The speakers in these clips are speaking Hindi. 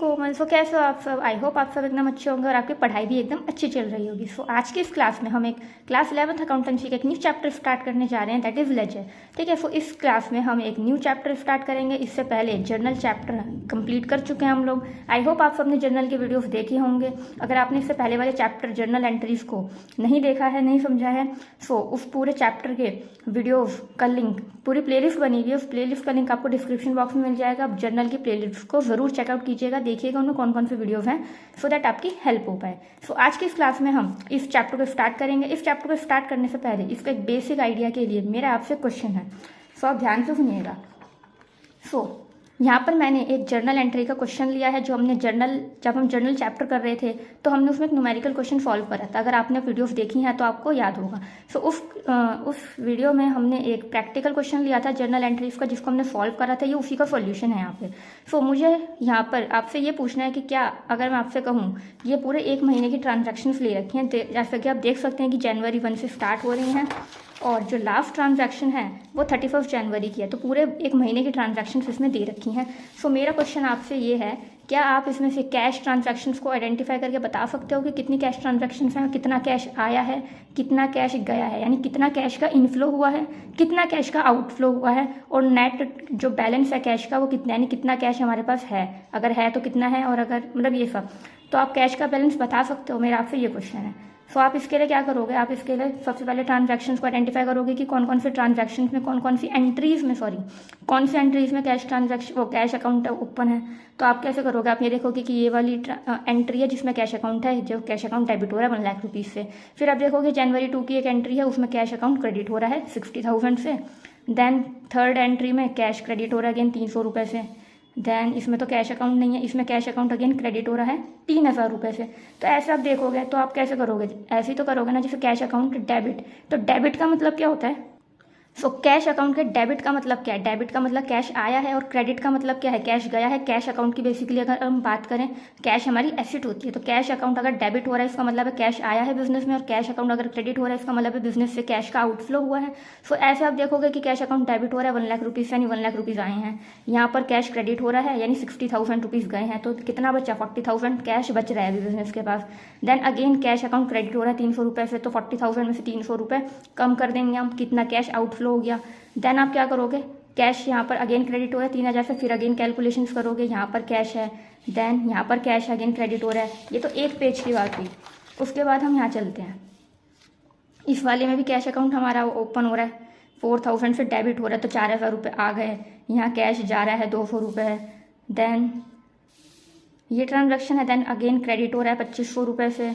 कोमल। सो कैसे हो आप सब? आई होप आप सब एकदम अच्छे होंगे और आपकी पढ़ाई भी एकदम अच्छी चल रही होगी। सो आज की इस क्लास में हम एक क्लास 11th अकाउंटेंसी का एक न्यू चैप्टर स्टार्ट करने जा रहे हैं, दैट इज़ लेजर। ठीक है, सो इस क्लास में हम एक न्यू चैप्टर स्टार्ट करेंगे। इससे पहले जर्नल चैप्टर कंप्लीट कर चुके हैं हम लोग। आई होप आप सबने जर्नल के वीडियोस देखे होंगे। अगर आपने इससे पहले वाले चैप्टर जर्नल एंट्रीज को नहीं देखा है, नहीं समझा है, सो उस पूरे चैप्टर के वीडियोस का लिंक, पूरी प्लेलिस्ट बनी हुई है, उस प्लेलिस्ट का लिंक आपको डिस्क्रिप्शन बॉक्स में मिल जाएगा। आप जर्नल की प्लेलिस्ट को ज़रूर चेकआउट कीजिएगा, देखिएगा उनमें कौन कौन से वीडियोस हैं, सो दैट आपकी हेल्प हो पाए। सो आज की इस क्लास में हम इस चैप्टर को स्टार्ट करेंगे। इस चैप्टर को स्टार्ट करने से पहले इसका एक बेसिक आइडिया के लिए मेरा आपसे क्वेश्चन है, सो आप ध्यान से सुनिएगा। सो यहाँ पर मैंने एक जर्नल एंट्री का क्वेश्चन लिया है, जो हमने जब हम जर्नल चैप्टर कर रहे थे तो हमने उसमें एक न्यूमेरिकल क्वेश्चन सॉल्व करा था। अगर आपने वीडियोस देखी हैं तो आपको याद होगा। सो उस वीडियो में हमने एक प्रैक्टिकल क्वेश्चन लिया था जर्नल एंट्रीज का, जिसको हमने सॉल्व करा था। ये उसी का सॉल्यूशन है यहाँ पे। सो मुझे यहाँ पर आपसे ये पूछना है कि क्या, अगर मैं आपसे कहूँ, ये पूरे एक महीने की ट्रांजेक्शन्स ले रखी हैं, जैसे कि आप देख सकते हैं कि जनवरी 1 से स्टार्ट हो रही हैं और जो लास्ट ट्रांजैक्शन है वो 31 जनवरी की है। तो पूरे एक महीने की ट्रांजैक्शंस इसमें दे रखी हैं। सो मेरा क्वेश्चन आपसे ये है, क्या आप इसमें से कैश ट्रांजैक्शंस को आइडेंटिफाई करके बता सकते हो कि कितनी कैश ट्रांजैक्शंस हैं, कितना कैश आया है, कितना कैश गया है, यानी कितना कैश का इनफ्लो हुआ है, कितना कैश का आउटफ्लो हुआ है, और नेट जो बैलेंस है कैश का वो कितना, यानी कितना कैश हमारे पास है, अगर है तो कितना है, और अगर मतलब ये सब, तो आप कैश का बैलेंस बता सकते हो। मेरा आपसे ये क्वेश्चन है। सो आप इसके लिए क्या करोगे, आप इसके लिए सबसे पहले ट्रांजैक्शंस को आइडेंटिफाई करोगे कि कौन कौन से ट्रांजैक्शंस में, कौन सी एंट्रीज में कैश ट्रांजैक्शन, वो कैश अकाउंट ओपन है। तो आप कैसे करोगे, आप ये देखोगे कि ये वाली एंट्री है जिसमें कैश अकाउंट है, जो कैश अकाउंट डेबिट हो रहा है 1 लाख रुपीज़ से। फिर आप देखोगे जनवरी 2 की एक एंट्री है, उसमें कैश अकाउंट क्रेडिट हो रहा है 60,000 से। देन थर्ड एंट्री में कैश क्रेडिट हो रहा है अगेन 300 रुपये से। देन इसमें तो कैश अकाउंट नहीं है, इसमें कैश अकाउंट अगेन क्रेडिट हो रहा है 3,000 रुपये से। तो ऐसे आप देखोगे तो आप कैसे करोगे, ऐसे ही तो करोगे ना, जैसे कैश अकाउंट डेबिट। तो डेबिट का मतलब क्या होता है, सो कैश अकाउंट के डेबिट का मतलब क्या है, डेबिट का मतलब कैश आया है, और क्रेडिट का मतलब क्या है, कैश गया है। कैश अकाउंट की बेसिकली अगर हम बात करें, कैश हमारी एसेट होती है। तो कैश अकाउंट अगर डेबिट हो रहा है इसका मतलब है कैश आया है बिजनेस में, और कैश अकाउंट अगर क्रेडिट हो रहा है इसका मतलब है बिजनेस से कैश का आउटफ्लो हुआ है। सो ऐसे आप देखोगे कि कैश अकाउंट डेबिट हो रहा है 1 लाख रुपीज़, यानी 1 लाख रुपीज़ आए हैं। यहाँ पर कैश क्रेडिट हो रहा है यानी 60,000 रुपीज़ गए हैं, तो कितना बचा, 40,000 कैश बच रहा है अभी बिजनेस के पास। Then again cash account credit हो रहा है 300 रुपये से, तो 40,000 में से 300 रुपये कम कर देंगे हम, कितना कैश आउटफ्लो हो गया। देन आप क्या करोगे, कैश यहाँ पर अगेन क्रेडिट हो रहा है 3,000 से, फिर अगेन कैलकुलेशंस करोगे, यहाँ पर कैश है, देन यहाँ पर कैश अगेन क्रेडिट हो रहा है। ये तो एक पेज की बात हुई। उसके बाद हम यहाँ चलते हैं, इस वाले में भी कैश अकाउंट हमारा ओपन हो रहा है, 4,000 से डेबिट हो रहा है, तो 4,000 रुपये आ गए। यहाँ कैश जा रहा है 200 रुपये। देन ये ट्रांजेक्शन है, देन अगेन क्रेडिट हो रहा है 2,500 रुपये से,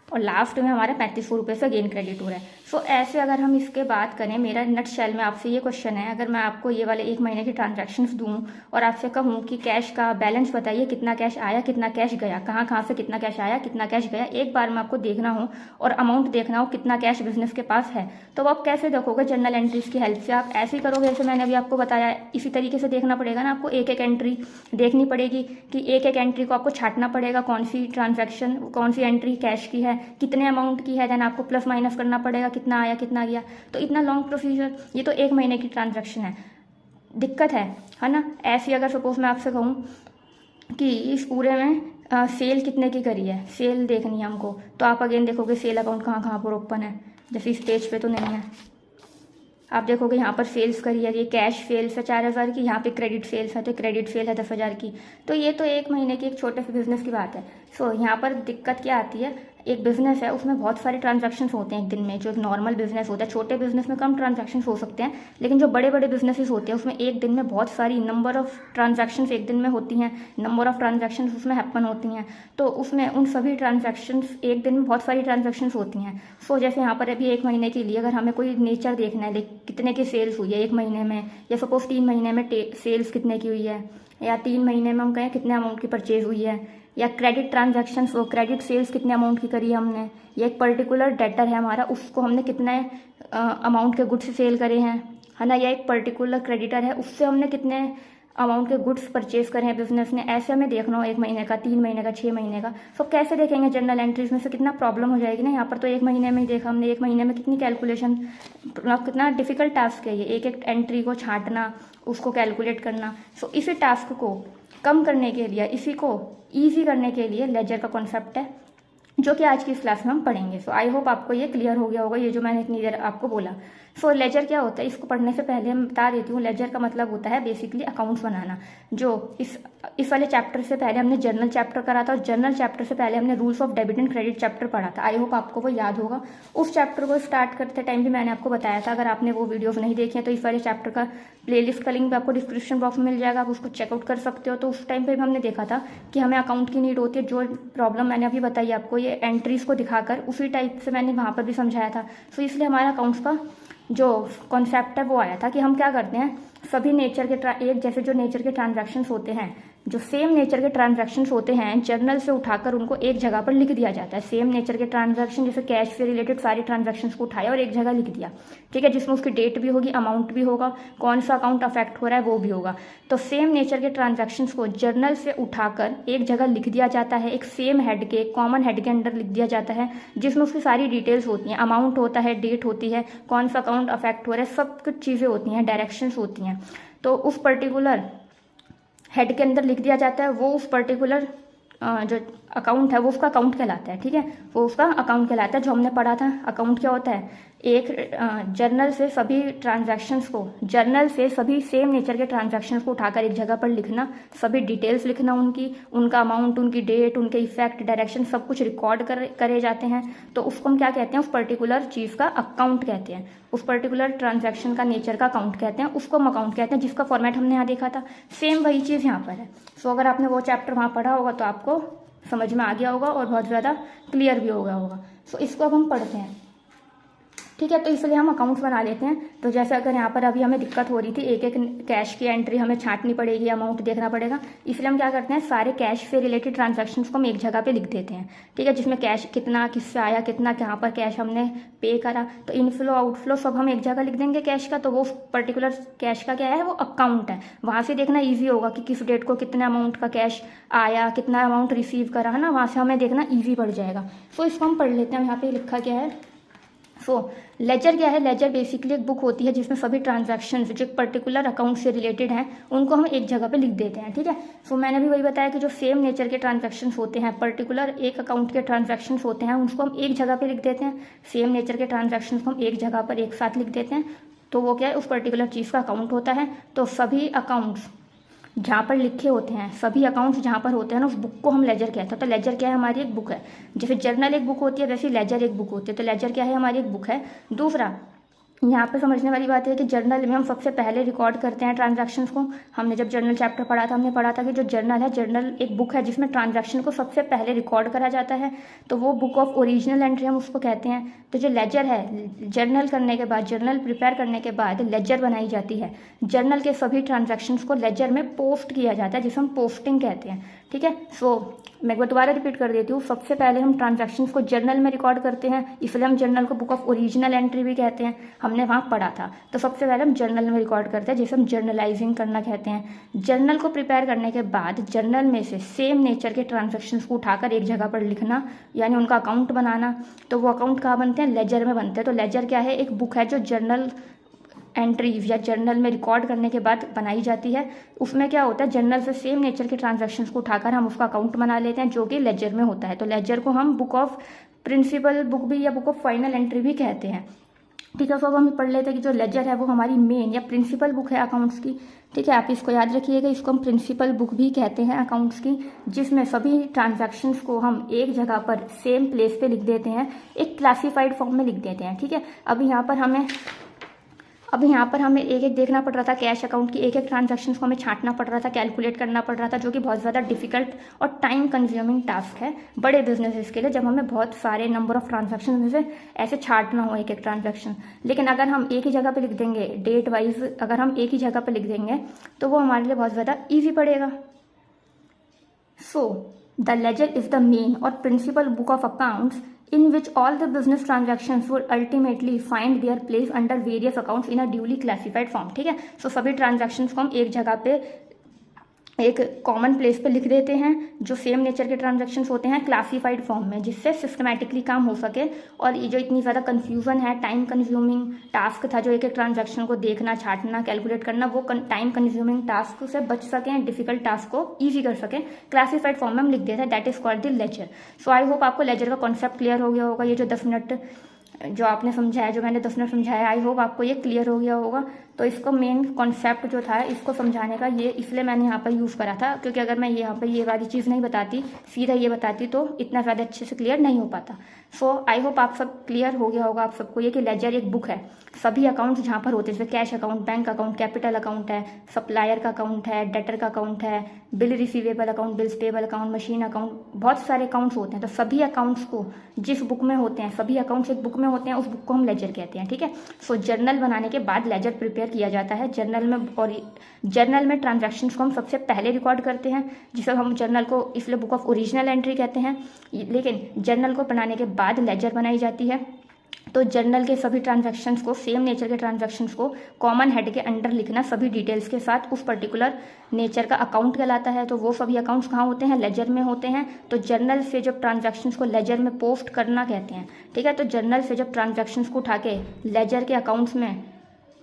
और लास्ट में हमारा 3,500 रुपये से अगेन क्रेडिट हो रहा है। सो ऐसे अगर हम इसके बात करें, मेरा नट शेल में आपसे ये क्वेश्चन है, अगर मैं आपको ये वाले एक महीने की ट्रांजैक्शंस दूं और आपसे कहूँ कि कैश का बैलेंस बताइए, कितना कैश आया, कितना कैश गया, कहाँ से कितना कैश आया, कितना कैश गया, एक बार में आपको देखना हो और अमाउंट देखना हो कितना कैश बिजनेस के पास है, तो आप कैसे देखोगे, जर्नल एंट्रीज की हेल्प से। आप ऐसे ही करोगे जैसे मैंने अभी आपको बताया, इसी तरीके से देखना पड़ेगा ना, आपको एक एक एंट्री देखनी पड़ेगी कि एक एक एंट्री को आपको छांटना पड़ेगा, कौन सी ट्रांजैक्शन, कौन सी एंट्री कैश की है, कितने अमाउंट की है, देन आपको प्लस माइनस करना पड़ेगा, कितना आया कितना गया। तो इतना लॉन्ग प्रोसीजर, ये तो एक महीने की ट्रांजैक्शन है, दिक्कत है ना। ऐसी अगर सपोज मैं आपसे कहूँ कि इस पूरे में सेल कितने की करी है, सेल देखनी है हमको, तो आप अगेन देखोगे सेल अकाउंट कहाँ पर ओपन है, जैसे इस पेज पे तो नहीं है। आप देखोगे यहाँ पर सेल्स करी है, ये कैश सेल्स है 4,000 की, यहाँ पे क्रेडिट सेल्स है, तो क्रेडिट सेल है 10,000 की। तो ये तो एक महीने की एक छोटे से बिजनेस की बात है। सो यहाँ पर दिक्कत क्या आती है, एक बिजनेस है उसमें बहुत सारे ट्रांजैक्शंस होते हैं एक दिन में। जो एक नॉर्मल बिजनेस होता है, छोटे बिजनेस में कम ट्रांजैक्शंस हो सकते हैं, लेकिन जो बड़े बड़े बिजनेसेस होते हैं उसमें एक दिन में बहुत सारी नंबर ऑफ ट्रांजैक्शंस एक दिन में होती हैं, नंबर ऑफ ट्रांजैक्शंस उसमें हैपन होती हैं। तो उसमें उन सभी ट्रांजैक्शंस, एक दिन में बहुत सारी ट्रांजैक्शंस होती हैं। सो जैसे यहाँ पर अभी एक महीने के लिए अगर हमें कोई नेचर देखना है, कितने की सेल्स हुई है एक महीने में, या सपोज 3 महीने में सेल्स कितने की हुई है, या 3 महीने में हम कहें कितने अमाउंट की परचेज हुई है, या क्रेडिट ट्रांजैक्शंस, वो क्रेडिट सेल्स कितने अमाउंट की करी है हमने, या एक पर्टिकुलर डेटर है हमारा, उसको हमने कितने अमाउंट के गुड्स सेल करे हैं, है ना, या एक पर्टिकुलर क्रेडिटर है उससे हमने कितने अमाउंट के गुड्स परचेज करे हैं बिजनेस ने। ऐसे हमें देखना हो 1 महीने का, 3 महीने का, 6 महीने का। सो कैसे देखेंगे जर्नल एंट्रीज में से, कितना प्रॉब्लम हो जाएगी ना। यहाँ पर तो 1 महीने में ही देखा हमने, 1 महीने में कितनी कैलकुलेशन, कितना डिफिकल्ट टास्क है ये, एक एक एंट्री को छांटना, उसको कैलकुलेट करना। सो इसी टास्क को कम करने के लिए, इसी को ईजी करने के लिए लेजर का कॉन्सेप्ट है, जो कि आज की इस क्लास में हम पढ़ेंगे। सो आई होप आपको ये क्लियर हो गया होगा, ये जो मैंने इतनी देर आपको बोला। सो लेजर क्या होता है, इसको पढ़ने से पहले मैं बता देती हूँ। लेजर का मतलब होता है बेसिकली अकाउंट्स बनाना। जो इस वाले चैप्टर से पहले हमने जर्नल चैप्टर करा था, और जर्नल चैप्टर से पहले हमने rules of debit and credit chapter पढ़ा था। आई होप आपको वो याद होगा। उस चैप्टर को स्टार्ट करते टाइम भी मैंने आपको बताया था। अगर आपने वो वीडियोस नहीं देखे तो इस वाले चैप्टर का प्लेलिस्ट का लिंक भी आपको डिस्क्रिप्शन बॉक्स में मिल जाएगा, आप उसको चेकआउट कर सकते हो। तो उस टाइम पे भी हमने देखा था कि हमें अकाउंट की नीड होती है। जो प्रॉब्लम मैंने अभी बताई आपको, ये एंट्रीज को दिखाकर उसी टाइप से मैंने वहाँ पर भी समझाया था। सो इसलिए हमारा अकाउंट्स का जो कॉन्सेप्ट है वो आया था कि हम क्या करते हैं, सभी नेचर के एक जैसे जो नेचर के ट्रांजैक्शंस होते हैं, जो सेम नेचर के ट्रांजैक्शंस होते हैं, जर्नल से उठाकर उनको एक जगह पर लिख दिया जाता है। सेम नेचर के ट्रांजैक्शन, जैसे कैश से रिलेटेड सारे ट्रांजैक्शंस को उठाया और एक जगह लिख दिया, ठीक है, जिसमें उसकी डेट भी होगी, अमाउंट भी होगा, कौन सा अकाउंट अफेक्ट हो रहा है वो भी होगा। तो सेम नेचर के ट्रांजैक्शंस को जर्नल से उठाकर एक जगह लिख दिया जाता है, एक सेम हेड के, कॉमन हेड के अंडर लिख दिया जाता है, जिसमें उसकी सारी डिटेल्स होती हैं, अमाउंट होता है, डेट होती है, कौन सा अकाउंट अफेक्ट हो रहा है, सब कुछ चीज़ें होती हैं, डायरेक्शंस होती हैं। तो उस पर्टिकुलर हेड के अंदर लिख दिया जाता है, वो उस पर्टिकुलर जो अकाउंट है वो उसका अकाउंट कहलाता है, ठीक है, वो उसका अकाउंट कहलाता है। जो हमने पढ़ा था, अकाउंट क्या होता है, एक जर्नल से सभी ट्रांजैक्शंस को, जर्नल से सभी सेम नेचर के ट्रांजैक्शंस को उठाकर एक जगह पर लिखना, सभी डिटेल्स लिखना, उनका अमाउंट, उनकी डेट, उनके इफेक्ट, डायरेक्शन, सब कुछ रिकॉर्ड करे जाते हैं। तो उसको हम क्या कहते हैं, उस पर्टिकुलर चीज़ का अकाउंट कहते हैं, उस पर्टिकुलर ट्रांजैक्शन का नेचर का अकाउंट कहते हैं, उसको हम अकाउंट कहते हैं, जिसका फॉर्मेट हमने यहाँ देखा था। सेम वही चीज़ यहाँ पर है। सो अगर आपने वो चैप्टर वहाँ पढ़ा होगा तो आपको समझ में आ गया होगा और बहुत ज़्यादा क्लियर भी हो गया होगा। सो इसको अब हम पढ़ते हैं, ठीक है। तो इसलिए हम अकाउंट्स बना लेते हैं। तो जैसे अगर यहाँ पर अभी हमें दिक्कत हो रही थी, एक एक कैश की एंट्री हमें छांटनी पड़ेगी, अमाउंट देखना पड़ेगा, इसलिए हम क्या करते हैं, सारे कैश से रिलेटेड ट्रांजैक्शंस को हम एक जगह पे लिख देते हैं, ठीक है, जिसमें कैश कितना किससे आया, कितना कहाँ पर कैश हमने पे करा, तो इनफ्लो आउटफ्लो सब हम एक जगह लिख देंगे कैश का। तो वो पर्टिकुलर कैश का क्या है, वो अकाउंट है। वहाँ से देखना ईजी होगा कि किस डेट को कितना अमाउंट का कैश आया, कितना अमाउंट रिसीव करा, है ना, वहाँ से हमें देखना ईजी पड़ जाएगा। सो इसको हम पढ़ लेते हैं। यहाँ पे लिखा क्या है, लेजर क्या है, लेजर बेसिकली एक बुक होती है जिसमें सभी ट्रांजैक्शंस जो पर्टिकुलर अकाउंट से रिलेटेड हैं उनको हम एक जगह पे लिख देते हैं, ठीक है। मैंने भी वही बताया कि जो सेम नेचर के ट्रांजैक्शंस होते हैं, पर्टिकुलर एक अकाउंट के ट्रांजैक्शंस होते हैं, उनको हम एक जगह पे लिख देते हैं। सेम नेचर के ट्रांजैक्शंस को हम एक जगह पर एक साथ लिख देते हैं, तो वो क्या है, उस पर्टिकुलर चीज़ का अकाउंट होता है। तो सभी अकाउंट्स जहाँ पर लिखे होते हैं, सभी अकाउंट्स जहाँ पर होते हैं ना, उस बुक को हम लेजर कहते हैं। तो लेजर क्या है, हमारी एक बुक है। जैसे जर्नल एक बुक होती है, वैसे लेजर एक बुक होती है। तो लेजर क्या है, हमारी एक बुक है। दूसरा यहाँ पे समझने वाली बात है कि जर्नल में हम सबसे पहले रिकॉर्ड करते हैं ट्रांजैक्शंस को। हमने जब जर्नल चैप्टर पढ़ा था, हमने पढ़ा था कि जो जर्नल है, जर्नल एक बुक है जिसमें ट्रांजैक्शन को सबसे पहले रिकॉर्ड करा जाता है। तो वो बुक ऑफ ओरिजिनल एंट्री हम उसको कहते हैं। तो जो लेजर है, जर्नल करने के बाद, जर्नल प्रिपेयर करने के बाद लेजर बनाई जाती है। जर्नल के सभी ट्रांजैक्शंस को लेजर में पोस्ट किया जाता है, जिसे हम पोस्टिंग कहते हैं, ठीक है। मैं एक बार दोबारा रिपीट कर देती हूँ। सबसे पहले हम ट्रांजैक्शंस को जर्नल में रिकॉर्ड करते हैं, इसलिए हम जर्नल को बुक ऑफ ओरिजिनल एंट्री भी कहते हैं, हमने वहाँ पढ़ा था। तो सबसे पहले हम जर्नल में रिकॉर्ड करते हैं, जिसे हम जर्नलाइजिंग करना कहते हैं। जर्नल को प्रिपेयर करने के बाद जर्नल में से सेम नेचर के ट्रांजैक्शंस को उठाकर एक जगह पर लिखना, यानी उनका अकाउंट बनाना। तो वो अकाउंट कहाँ बनते हैं, लेजर में बनते हैं। तो लेजर क्या है, एक बुक है जो जर्नल एंट्रीज या जर्नल में रिकॉर्ड करने के बाद बनाई जाती है। उसमें क्या होता है, जर्नल से सेम नेचर के ट्रांजैक्शंस को उठाकर हम उसका अकाउंट बना लेते हैं, जो कि लेजर में होता है। तो लेजर को हम बुक ऑफ प्रिंसिपल बुक भी या बुक ऑफ फाइनल एंट्री भी कहते हैं, ठीक है। तो अब हम पढ़ लेते हैं कि जो लेजर है वो हमारी मेन या प्रिंसिपल बुक है अकाउंट्स की, ठीक है। आप इसको याद रखिएगा, इसको हम प्रिंसिपल बुक भी कहते हैं अकाउंट्स की, जिसमें सभी ट्रांजैक्शंस को हम एक जगह पर सेम प्लेस पे लिख देते हैं, एक क्लासीफाइड फॉर्म में लिख देते हैं, ठीक है। अब यहाँ पर हमें एक एक देखना पड़ रहा था, कैश अकाउंट की एक एक ट्रांजैक्शंस को हमें छांटना पड़ रहा था, कैलकुलेट करना पड़ रहा था, जो कि बहुत ज़्यादा डिफिकल्ट और टाइम कंज्यूमिंग टास्क है बड़े बिजनेसेस के लिए, जब हमें बहुत सारे नंबर ऑफ ट्रांजैक्शन में से ऐसे छांटना हो एक एक ट्रांजैक्शन। लेकिन अगर हम एक ही जगह पे लिख देंगे, डेट वाइज अगर हम एक ही जगह पे लिख देंगे, तो वो हमारे लिए बहुत ज़्यादा ईजी पड़ेगा। The ledger is the main or principal book of accounts in which all the business transactions would ultimately find their place under various accounts in a duly classified form, ठीक है। सभी ट्रांजैक्शंस को हम एक जगह पे एक कॉमन प्लेस पे लिख देते हैं जो सेम नेचर के ट्रांजैक्शंस होते हैं क्लासिफाइड फॉर्म में, जिससे सिस्टमैटिकली काम हो सके। और ये जो इतनी ज़्यादा कन्फ्यूज़न है, टाइम कंज्यूमिंग टास्क था जो एक एक ट्रांजैक्शन को देखना, छांटना, कैलकुलेट करना, वो टाइम कंज्यूमिंग टास्क से बच सकें, डिफिकल्ट टास्क को ईजी कर सकें, क्लासिफाइड फॉर्म में हम लिख देते हैं, that is called the ledger. So I hope आपको लेजर का कॉन्सेप्ट क्लियर हो गया होगा। ये जो 10 मिनट जो आपने समझाया, जो मैंने 10 मिनट समझाया, आई होप आपको ये क्लियर हो गया होगा। तो इसको मेन कॉन्सेप्ट जो था इसको समझाने का, ये इसलिए मैंने यहाँ पर यूज़ करा था, क्योंकि अगर मैं यहाँ पर ये वाली चीज़ नहीं बताती, सीधा ये बताती, तो इतना ज़्यादा अच्छे से क्लियर नहीं हो पाता। सो आई होप आप सब क्लियर हो गया होगा आप सबको ये कि लेजर एक बुक है। सभी अकाउंट्स जहाँ पर होते हैं, जैसे cash account, bank account, capital account है, सप्लायर का अकाउंट है, डेटर का अकाउंट है, bill receivable account, bills payable account, machine account, बहुत सारे अकाउंट्स होते हैं। तो सभी अकाउंट्स को जिस बुक में होते हैं, सभी अकाउंट्स एक बुक में होते हैं, उस बुक को हम लेजर कहते हैं, ठीक है। सो जर्नल बनाने के बाद लेजर प्रिपेयर किया जाता है जर्नल में, और जर्नल में ट्रांजैक्शंस को हम सबसे पहले रिकॉर्ड करते हैं, जिसे हम जर्नल को इसलिए बुक ऑफ ओरिजिनल एंट्री कहते हैं। लेकिन जर्नल को बनाने के बाद लेजर बनाई जाती है। तो जर्नल के सभी ट्रांजैक्शंस को, सेम नेचर के ट्रांजैक्शंस को कॉमन हेड के अंडर लिखना सभी डिटेल्स के साथ, उस पर्टिकुलर नेचर का अकाउंट कहलाता है। तो वो सभी अकाउंट्स कहाँ होते हैं? लेजर में होते हैं। तो जर्नल से जब ट्रांजैक्शंस को लेजर में पोस्ट करना कहते हैं, ठीक है। तो जर्नल से जब ट्रांजैक्शंस को उठा के लेजर के अकाउंट्स में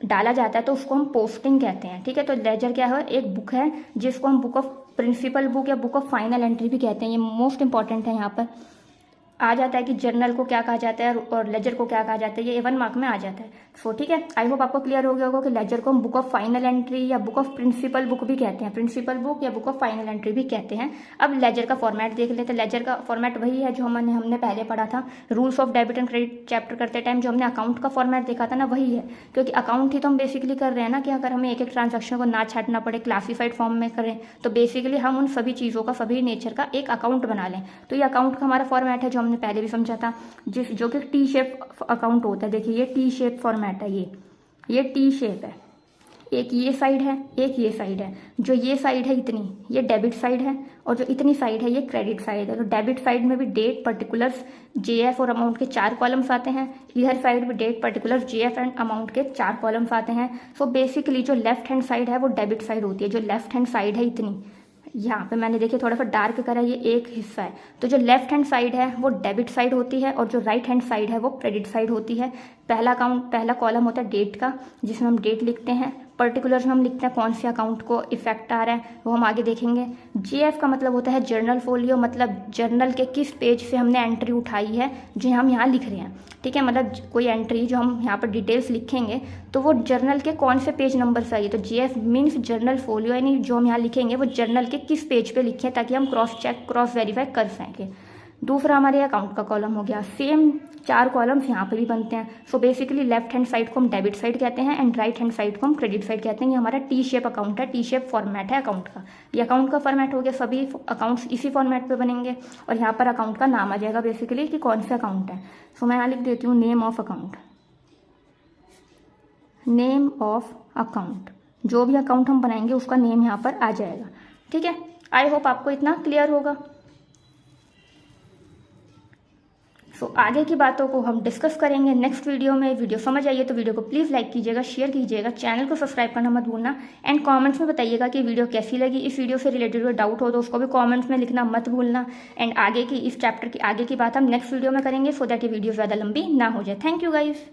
डाला जाता है तो उसको हम पोस्टिंग कहते हैं, ठीक है। तो लेजर क्या है? एक बुक है जिसको हम बुक ऑफ प्रिंसिपल बुक या बुक ऑफ फाइनल एंट्री भी कहते हैं। ये मोस्ट इंपॉर्टेंट है, यहाँ पर आ जाता है कि जर्नल को क्या कहा जाता है और लेजर को क्या कहा जाता है, ये 1 मार्क में आ जाता है। सो ठीक है, आई होप आपको क्लियर हो गया होगा कि लेजर को हम बुक ऑफ फाइनल एंट्री या बुक ऑफ प्रिंसिपल बुक भी कहते हैं, प्रिंसिपल बुक या बुक ऑफ फाइनल एंट्री भी कहते हैं। अब लेजर का फॉर्मेट देख लेते हैं। लेजर का फॉर्मेट वही है जो हमने पहले पढ़ा था, rules of debit and credit chapter करते टाइम जो हमने अकाउंट का फॉर्मेट देखा था ना, वही है। क्योंकि अकाउंट ही तो हम बेसिकली कर रहे हैं ना, कि अगर हमें एक एक ट्रांजेक्शन को ना छाटना पड़े, क्लासिफाइड फॉर्म में करें, तो बेसिकली हम उन सभी चीज़ों का, सभी नेचर का एक अकाउंट बना लें। तो ये अकाउंट का हमारा फॉर्मेट है जो हमने पहले भी समझा था, जो कि टी शेप अकाउंट होता है। देखिए ये टी शेप फॉर्मेट है, ये टी शेप है। एक ये साइड है, एक ये साइड है। जो ये साइड है इतनी, ये डेबिट साइड है, और जो इतनी साइड है ये क्रेडिट साइड है। तो डेबिट साइड में भी डेट, पर्टिकुलर्स, जेएफ और अमाउंट के 4 कॉलम्स आते हैं। इधर साइड में date, particular, JF and amount के 4 कॉलम्स आते हैं। सो बेसिकली जो लेफ्ट हैंड साइड है वो डेबिट साइड होती है। जो लेफ्ट हैंड साइड है इतनी, यहाँ पे मैंने देखिए थोड़ा सा डार्क करा, ये एक हिस्सा है। तो जो लेफ्ट हैंड साइड है वो डेबिट साइड होती है, और जो राइट हैंड साइड है वो क्रेडिट साइड होती है। पहला कॉलम होता है डेट का, जिसमें हम डेट लिखते हैं। पर्टिकुलर्स में हम लिखते हैं कौन से अकाउंट को इफेक्ट आ रहा है, वो हम आगे देखेंगे। जीएफ का मतलब होता है जर्नल फोलियो, मतलब जर्नल के किस पेज से हमने एंट्री उठाई है जो हम यहाँ लिख रहे हैं, ठीक है। मतलब कोई एंट्री जो हम यहाँ पर डिटेल्स लिखेंगे तो वो जर्नल के कौन से पेज नंबर से आई है। तो जीएफ मीन्स जर्नल फोलियो, यानी जो हम यहाँ लिखेंगे वो जर्नल के किस पेज पे लिखें, ताकि हम क्रॉस चेक, क्रॉस वेरीफाई कर सकें। दूसरा हमारे अकाउंट का कॉलम हो गया। सेम 4 कॉलम्स यहाँ पे भी बनते हैं। So basically left hand side को हम डेबिट साइड कहते हैं एंड राइट हैंड साइड को हम क्रेडिट साइड कहते हैं। ये हमारा टी शेप अकाउंट है, टी शेप फॉर्मेट है अकाउंट का। ये अकाउंट का फॉर्मेट हो गया, सभी अकाउंट्स इसी फॉर्मेट पे बनेंगे, और यहाँ पर अकाउंट का नाम आ जाएगा बेसिकली कि कौन सा अकाउंट है। सो मैं यहाँ लिख देती हूँ name of account, name of account. जो भी अकाउंट हम बनाएंगे उसका नेम यहाँ पर आ जाएगा, ठीक है। आई होप आपको इतना क्लियर होगा। सो आगे की बातों को हम डिस्कस करेंगे नेक्स्ट वीडियो में। वीडियो समझ आइए तो वीडियो को प्लीज़ लाइक कीजिएगा, शेयर कीजिएगा, चैनल को सब्सक्राइब करना मत भूलना, एंड कमेंट्स में बताइएगा कि वीडियो कैसी लगी। इस वीडियो से रिलेटेड कोई डाउट हो तो उसको भी कमेंट्स में लिखना मत भूलना। एंड आगे की, इस चैप्टर की आगे की बात हम नेक्स्ट वीडियो में करेंगे, सो दैट ये वीडियो ज़्यादा लंबी ना हो जाए। Thank you guys.